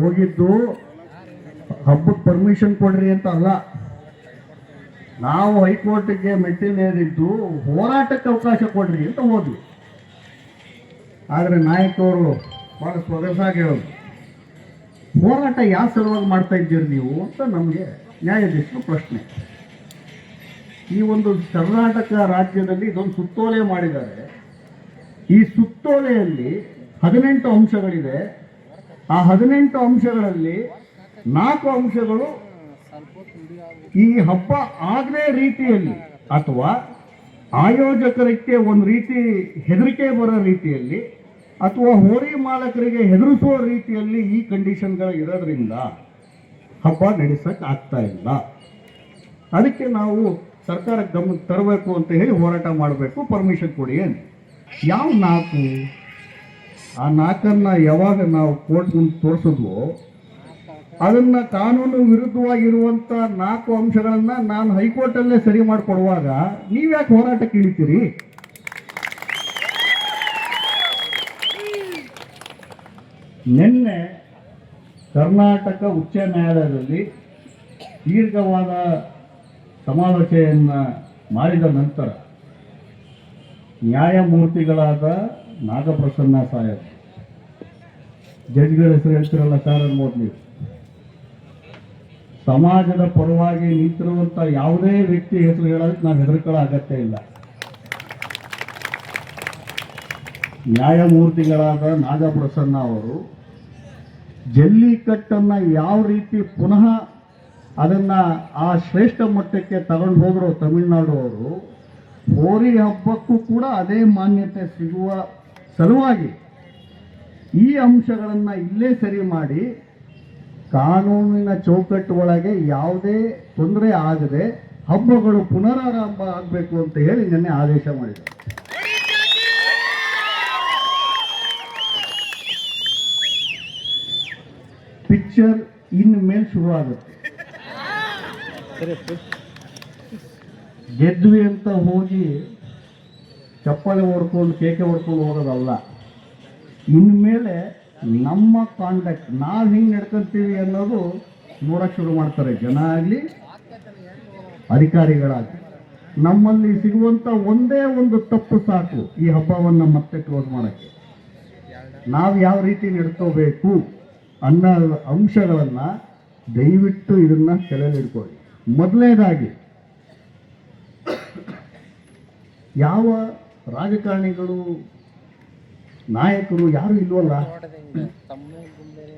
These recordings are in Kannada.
ಹೋಗಿದ್ದು ಹಬ್ಬಕ್ಕೆ ಪರ್ಮಿಷನ್ ಕೊಡ್ರಿ ಅಂತ ಅಲ್ಲ, ನಾವು ಹೈಕೋರ್ಟ್ಗೆ ಮೆಟ್ಟಿಲೇರಿದ್ದು ಹೋರಾಟಕ್ಕೆ ಅವಕಾಶ ಕೊಡ್ರಿ ಅಂತ ಹೋದ್ವಿ. ಆದರೆ ನಾಯಕರು ಬಹಳ ಸೊಗಸಾಗಿ ಹೇಳೋದು, ಹೋರಾಟ ಯಾವ ಸಲುವಾಗಿ ಮಾಡ್ತಾ ಇದ್ದೀರಿ ನೀವು ಅಂತ ನಮಗೆ ನ್ಯಾಯಾಧೀಶರು ಪ್ರಶ್ನೆ. ಈ ಒಂದು ಕರ್ನಾಟಕ ರಾಜ್ಯದಲ್ಲಿ ಇದೊಂದು ಸುತ್ತೋಲೆ ಮಾಡಿದ್ದಾರೆ. ಈ ಸುತ್ತೋಲೆಯಲ್ಲಿ 18 ಅಂಶಗಳಿದೆ. ಆ 18 ಅಂಶಗಳಲ್ಲಿ 4 ಅಂಶಗಳು ಈ ಹಬ್ಬ ಆಗದೇ ರೀತಿಯಲ್ಲಿ ಅಥವಾ ಆಯೋಜಕರಿಗೆ ಒಂದು ರೀತಿ ಹೆದರಿಕೆ ಬರೋ ರೀತಿಯಲ್ಲಿ ಅಥವಾ ಹೋರಿ ಮಾಲಕರಿಗೆ ಹೆದರಿಸುವ ರೀತಿಯಲ್ಲಿ ಈ ಕಂಡೀಷನ್ಗಳು ಇರೋದ್ರಿಂದ ಹಬ್ಬ ನಡೆಸಕ್ಕೆ ಆಗ್ತಾ ಇಲ್ಲ. ಅದಕ್ಕೆ ನಾವು ಸರ್ಕಾರಕ್ಕೆ ಗಮನಕ್ಕೆ ತರಬೇಕು ಅಂತ ಹೇಳಿ ಹೋರಾಟ ಮಾಡಬೇಕು, ಪರ್ಮಿಷನ್ ಕೊಡಿ ಅಂತ. ಯಾವ 4? ಆ 4 ಯಾವಾಗ ನಾವು ಕೋರ್ಟ್ ಮುಂದೆ ತೋರಿಸಿದ್ವೋ ಅದನ್ನ ಕಾನೂನು ವಿರುದ್ಧವಾಗಿರುವಂಥ 4 ಅಂಶಗಳನ್ನ ನಾನು ಹೈಕೋರ್ಟಲ್ಲೇ ಸರಿ ಮಾಡಿಕೊಡುವಾಗ ನೀವ್ಯಾಕೆ ಹೋರಾಟಕ್ಕೆ ಇಳಿತೀರಿ? ನಿನ್ನೆ ಕರ್ನಾಟಕ ಉಚ್ಚ ನ್ಯಾಯಾಲಯದಲ್ಲಿ ದೀರ್ಘವಾದ ಸಮಾಲೋಚನೆಯನ್ನು ಮಾಡಿದ ನಂತರ ನ್ಯಾಯಮೂರ್ತಿಗಳಾದ ನಾಗಪ್ರಸನ್ನ ಸಾಹೇಬ್, ಜಡ್ಜ್ಗಳ ಹೆಸರು ಹೇಳ್ತಿರಲ್ಲ ಸರ್ ಅನ್ಬೋದು ನೀವು, ಸಮಾಜದ ಪರವಾಗಿ ನಿಂತಿರುವಂಥ ಯಾವುದೇ ವ್ಯಕ್ತಿ ಹೆಸರು ಹೇಳೋದಕ್ಕೆ ನಾವು ಹೆದರ್ಕೊಳ್ಳೋ ಅಗತ್ಯ ಇಲ್ಲ. ನ್ಯಾಯಮೂರ್ತಿಗಳಾದ ನಾಗಪ್ರಸನ್ನ ಅವರು ಜಲ್ಲಿಕಟ್ಟನ್ನು ಯಾವ ರೀತಿ ಪುನಃ ಅದನ್ನು ಆ ಶ್ರೇಷ್ಠ ಮಟ್ಟಕ್ಕೆ ತಗೊಂಡು ಹೋದ್ರು ತಮಿಳುನಾಡು ಅವರು, ಹೋರಿ ಹಬ್ಬಕ್ಕೂ ಕೂಡ ಅದೇ ಮಾನ್ಯತೆ ಸಿಗುವ ಸಲುವಾಗಿ ಈ ಅಂಶಗಳನ್ನು ಇಲ್ಲೇ ಸರಿ ಮಾಡಿ ಕಾನೂನಿನ ಚೌಕಟ್ಟು ಒಳಗೆ ಯಾವುದೇ ತೊಂದರೆ ಆಗದೆ ಹಬ್ಬಗಳು ಪುನರಾರಂಭ ಆಗಬೇಕು ಅಂತ ಹೇಳಿ ನಿನ್ನೆ ಆದೇಶ ಮಾಡಿದರು. ಪಿಕ್ಚರ್ ಇನ್ಮೇಲೆ ಶುರು ಆಗುತ್ತೆ. ಗೆದ್ವಿ ಅಂತ ಹೋಗಿ ಚಪ್ಪಲಿ ಹೊಡ್ಕೊಂಡು ಕೇಕೆ ಹೊಡ್ಕೊಂಡು ಹೋಗೋದಲ್ಲ. ಇನ್ಮೇಲೆ ನಮ್ಮ ಕಾಂಡಕ್ಟ್ ನಾವು ಹಿಂಗೆ ನಡ್ಕೊಂತೀವಿ ಅನ್ನೋದು ನೋಡಕ್ಕೆ ಶುರು ಮಾಡ್ತಾರೆ, ಜನ ಆಗಲಿ ಅಧಿಕಾರಿಗಳಾಗಲಿ. ನಮ್ಮಲ್ಲಿ ಸಿಗುವಂಥ ಒಂದೇ ಒಂದು ತಪ್ಪು ಸಾಕು ಈ ಹಬ್ಬವನ್ನು ಮತ್ತೆ ಕ್ಲೋಸ್ ಮಾಡೋಕ್ಕೆ. ನಾವು ಯಾವ ರೀತಿ ನಡ್ಕೋಬೇಕು ಅನ್ನೋ ಅಂಶಗಳನ್ನು ದಯವಿಟ್ಟು ಇದನ್ನು ತಲೆಯಲ್ಲಿಟ್ಕೊಳ್ಳಿ. ಮೊದಲನೇದಾಗಿ, ಯಾವ ರಾಜಕಾರಣಿಗಳು ನಾಯಕರು ಯಾರು ಇಲ್ವಲ್ಲ,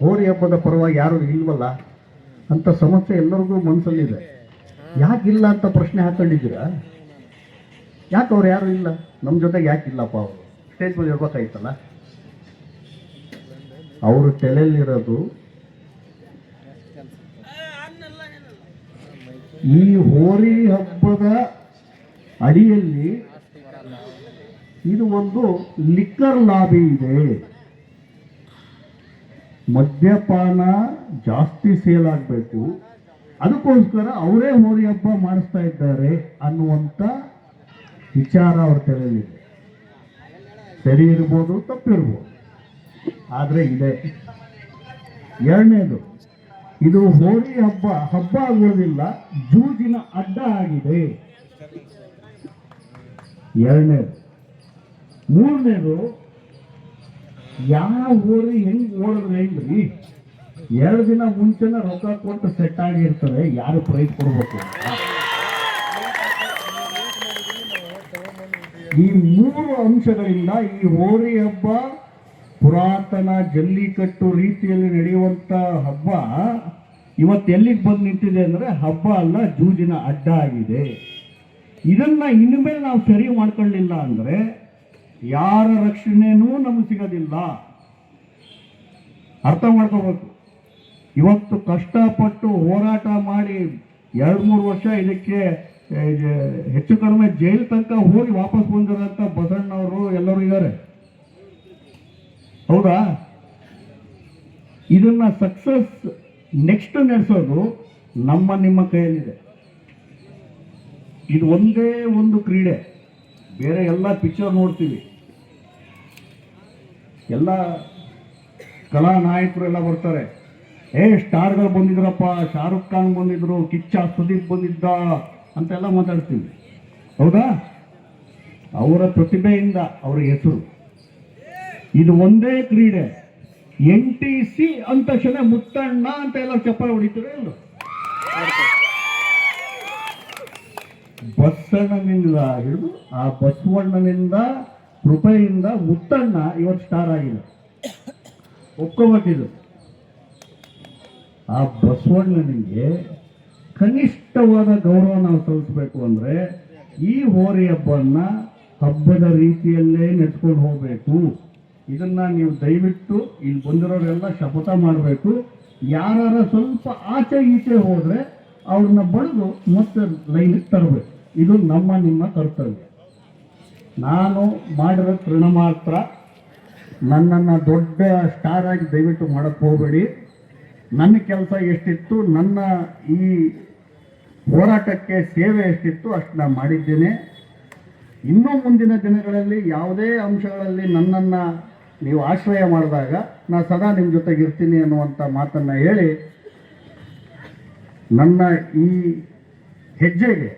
ಹೋರಿ ಹಬ್ಬದ ಪರವಾಗಿ ಯಾರು ಇಲ್ವಲ್ಲ ಅಂತ ಸಮಸ್ಯೆ ಎಲ್ಲರಿಗೂ ಮನಸ್ಸಲ್ಲಿದೆ. ಯಾಕಿಲ್ಲ ಅಂತ ಪ್ರಶ್ನೆ ಹಾಕೊಂಡಿದ್ದೀರಾ? ಯಾಕೆ ಅವ್ರು ಯಾರು ಇಲ್ಲ ನಮ್ಮ ಜೊತೆಗೆ? ಯಾಕಿಲ್ಲಪ್ಪ ಅವರು ಸ್ಟೇಜ್ ಮೇಲೆ ಇರ್ಬೇಕಾಯ್ತಲ್ಲ. ಅವರು ತಲೆಯಲ್ಲಿರೋದು ಈ ಹೋರಿ ಹಬ್ಬದ ಅಡಿಯಲ್ಲಿ ಇದು ಒಂದು ಲಿಕ್ಕರ್ ಲಾಬಿ ಇದೆ, ಮದ್ಯಪಾನ ಜಾಸ್ತಿ ಸೇಲ್ ಆಗಬೇಕು, ಅದಕ್ಕೋಸ್ಕರ ಅವರೇ ಹೋರಿ ಹಬ್ಬ ಮಾಡಿಸ್ತಾ ಇದ್ದಾರೆ ಅನ್ನುವಂಥ ವಿಚಾರ ಅವ್ರ ತಲೆಯಲ್ಲಿದೆ. ಸರಿ ಇರ್ಬೋದು, ತಪ್ಪಿರ್ಬೋದು, ಆದರೆ ಇದೆ. ಎರಡನೇದು, ಇದು ಹೋರಿ ಹಬ್ಬ ಆಗುವುದಿಲ್ಲ, ಜೂಜಿನ ಅಡ್ಡ ಆಗಿದೆ. ಎರಡನೇದು. ಮೂರನೇದು, ಯಾವ ಹೋರಿ ಹೆಂಗ್ ಓಡಿದ್ರೆ ಹೆಂಗ್ರಿ, 2 ದಿನ ಮುಂಚೆನೆ ರೊಕ್ಕ ಕೊಟ್ಟು ಸೆಟ್ ಆಗಿರ್ತಾರೆ, ಯಾರು ಪ್ರೈಸ್ ಕೊಡ್ಬೇಕು ಅಂತ. ಈ 3 ಅಂಶಗಳಿಂದ ಈ ಹೋರಿ ಹಬ್ಬ ಪುರಾತನ ಜಲ್ಲಿಕಟ್ಟು ರೀತಿಯಲ್ಲಿ ನಡೆಯುವಂತ ಹಬ್ಬ ಇವತ್ತು ಎಲ್ಲಿಗೆ ಬಂದು ನಿಂತಿದೆ ಅಂದ್ರೆ ಹಬ್ಬ ಅಲ್ಲ, ಜೂಜಿನ ಅಡ್ಡ ಆಗಿದೆ. ಇದನ್ನ ಇನ್ಮೇಲೆ ನಾವು ಸರಿ ಮಾಡ್ಕೊಳ್ಳಿಲ್ಲ ಅಂದ್ರೆ ಯಾರ ರಕ್ಷಣೆನೂ ನಮಗೆ ಸಿಗೋದಿಲ್ಲ. ಅರ್ಥ ಮಾಡ್ಕೋಬೇಕು. ಇವತ್ತು ಕಷ್ಟಪಟ್ಟು ಹೋರಾಟ ಮಾಡಿ 2-3 ವರ್ಷ ಇದಕ್ಕೆ ಹೆಚ್ಚು ಕಡಿಮೆ ಜೈಲು ತನಕ ಹೋಗಿ ವಾಪಸ್ ಬಂದಿರೋಂಥ ಬಸಣ್ಣವರು ಎಲ್ಲರೂ ಇದ್ದಾರೆ, ಹೌದಾ? ಇದನ್ನ ಸಕ್ಸಸ್ ನೆಕ್ಸ್ಟ್ ನಡೆಸೋದು ನಿಮ್ಮ ಕೈಯಲ್ಲಿದೆ. ಇದು ಒಂದೇ ಒಂದು ಕ್ರೀಡೆ, ಬೇರೆ ಎಲ್ಲ ಪಿಕ್ಚರ್ ನೋಡ್ತೀವಿ, ಎಲ್ಲ ಕಲಾ ನಾಯಕರು ಎಲ್ಲ ಬರ್ತಾರೆ, ಸ್ಟಾರ್ಗಳು ಬಂದಿದ್ರಪ್ಪ, ಶಾರುಖ್ ಖಾನ್ ಬಂದಿದ್ರು, ಕಿಚ್ಚ ಸುದೀಪ್ ಬಂದಿದ್ದ ಅಂತೆಲ್ಲ ಮಾತಾಡ್ತೀವಿ. ಹೌದಾ? ಅವರ ಪ್ರತಿಭೆಯಿಂದ ಅವರ ಹೆಸರು. ಇದು ಒಂದೇ ಕ್ರೀಡೆ. NTC ಅಂದ ತಕ್ಷಣ ಮುತ್ತಣ್ಣ ಅಂತ ಎಲ್ಲ ಚಪ್ಪಾಳೆ ಹೊಡಿತೀರ ಇಲ್ಲ? ಬಸಣ್ಣನಿಂದ ಹಿಡಿದು ಆ ಬಸವಣ್ಣನಿಂದ ಕೃಪೆಯಿಂದ ಮುತ್ತಣ್ಣ ಇವತ್ತು ಸ್ಟಾರ್ ಆಗಿದೆ. ಒಪ್ಕೋಬೇಕಿದು. ಆ ಬಸವಣ್ಣನಿಗೆ ಕನಿಷ್ಠವಾದ ಗೌರವ ನಾವು ಸಲ್ಲಿಸಬೇಕು ಅಂದ್ರೆ ಈ ಹೋರಿ ಹಬ್ಬದ ರೀತಿಯಲ್ಲೇ ನೆಟ್ಕೊಂಡು ಹೋಗ್ಬೇಕು. ಇದನ್ನ ನೀವು ದಯವಿಟ್ಟು ಇಲ್ಲಿ ಬಂದಿರೋರೆಲ್ಲ ಶಪಥ ಮಾಡಬೇಕು. ಯಾರ ಸ್ವಲ್ಪ ಆಚೆ ಈಚೆ ಹೋದ್ರೆ ಅವ್ರನ್ನ ಬಡಿದು ಮತ್ತೆ ಲೈನಿಗೆ ತರಬೇಕು. ಇದು ನಿಮ್ಮ ಕರ್ತವ್ಯ. ನಾನು ಮಾಡಿರೋ ತೃಣ ಮಾತ್ರ. ನನ್ನನ್ನು ದೊಡ್ಡ ಸ್ಟಾರ್ ಆಗಿ ದಯವಿಟ್ಟು ಮಾಡಕ್ಕೆ ಹೋಗಬೇಡಿ. ನನ್ನ ಕೆಲಸ ಎಷ್ಟಿತ್ತು, ನನ್ನ ಈ ಹೋರಾಟಕ್ಕೆ ಸೇವೆ ಎಷ್ಟಿತ್ತು ಅಷ್ಟು ನಾನು ಮಾಡಿದ್ದೇನೆ. ಇನ್ನೂ ಮುಂದಿನ ದಿನಗಳಲ್ಲಿ ಯಾವುದೇ ಅಂಶಗಳಲ್ಲಿ ನನ್ನನ್ನು ನೀವು ಆಶ್ರಯ ಮಾಡಿದಾಗ ನಾನು ಸದಾ ನಿಮ್ಮ ಜೊತೆಗೆ ಇರ್ತೀನಿ ಅನ್ನುವಂಥ ಮಾತನ್ನು ಹೇಳಿ, ನನ್ನ ಈ ಹೆಜ್ಜೆಗೆ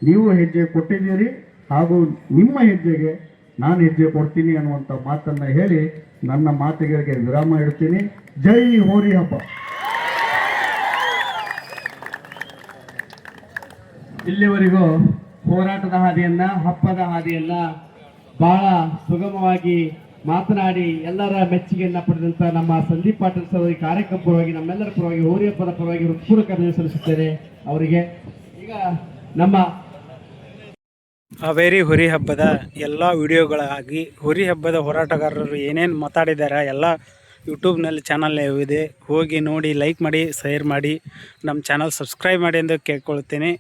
ನೀವು ಹೆಜ್ಜೆ ಕೊಟ್ಟಿದ್ದೀರಿ ಹಾಗೂ ನಿಮ್ಮ ಹೆಜ್ಜೆಗೆ ನಾನು ಹೆಜ್ಜೆ ಕೊಡ್ತೀನಿ ಅನ್ನುವಂಥ ಮಾತನ್ನು ಹೇಳಿ ನನ್ನ ಮಾತುಗಳಿಗೆ ವಿರಾಮ ಇಡ್ತೀನಿ. ಜೈ ಹೋರಿ ಹಬ್ಬ. ಇಲ್ಲಿವರೆಗೂ ಹೋರಾಟದ ಹಾದಿಯನ್ನ, ಹಬ್ಬದ ಹಾದಿಯನ್ನ ಬಹಳ ಸುಗಮವಾಗಿ ಮಾತನಾಡಿ ಎಲ್ಲರ ಮೆಚ್ಚುಗೆಯನ್ನ ಪಡೆದಂತ ನಮ್ಮ ಸಂದೀಪ್ ಪಾಟೀಲ್ ಸರ್ ಈ ಕಾರ್ಯಕ್ರಮ ಪರವಾಗಿ, ನಮ್ಮೆಲ್ಲರ ಪರವಾಗಿ, ಹೋರಿ ಹಬ್ಬದ ಪರವಾಗಿ ಹೃತ್ಪೂರ್ವಕ ಅಭಿನಂದನೆ ಸಲ್ಲಿಸುತ್ತೇನೆ ಅವರಿಗೆ. ಈಗ ನಮ್ಮ ಹಾವೇರಿ ಹೋರಿ ಹಬ್ಬದ ಎಲ್ಲ ವಿಡಿಯೋಗಳಾಗಿ ಹೋರಿ ಹಬ್ಬದ ಹೋರಾಟಗಾರರು ಏನೇನು ಮಾತಾಡಿದ್ದಾರೆ ಎಲ್ಲ ಯೂಟ್ಯೂಬ್ನಲ್ಲಿ ಚಾನಲ್ ಇದೆ. ಹೋಗಿ ನೋಡಿ, ಲೈಕ್ ಮಾಡಿ, ಶೇರ್ ಮಾಡಿ, ನಮ್ಮ ಚಾನಲ್ ಸಬ್ಸ್ಕ್ರೈಬ್ ಮಾಡಿ ಎಂದು ಕೇಳ್ಕೊಳ್ತೀನಿ.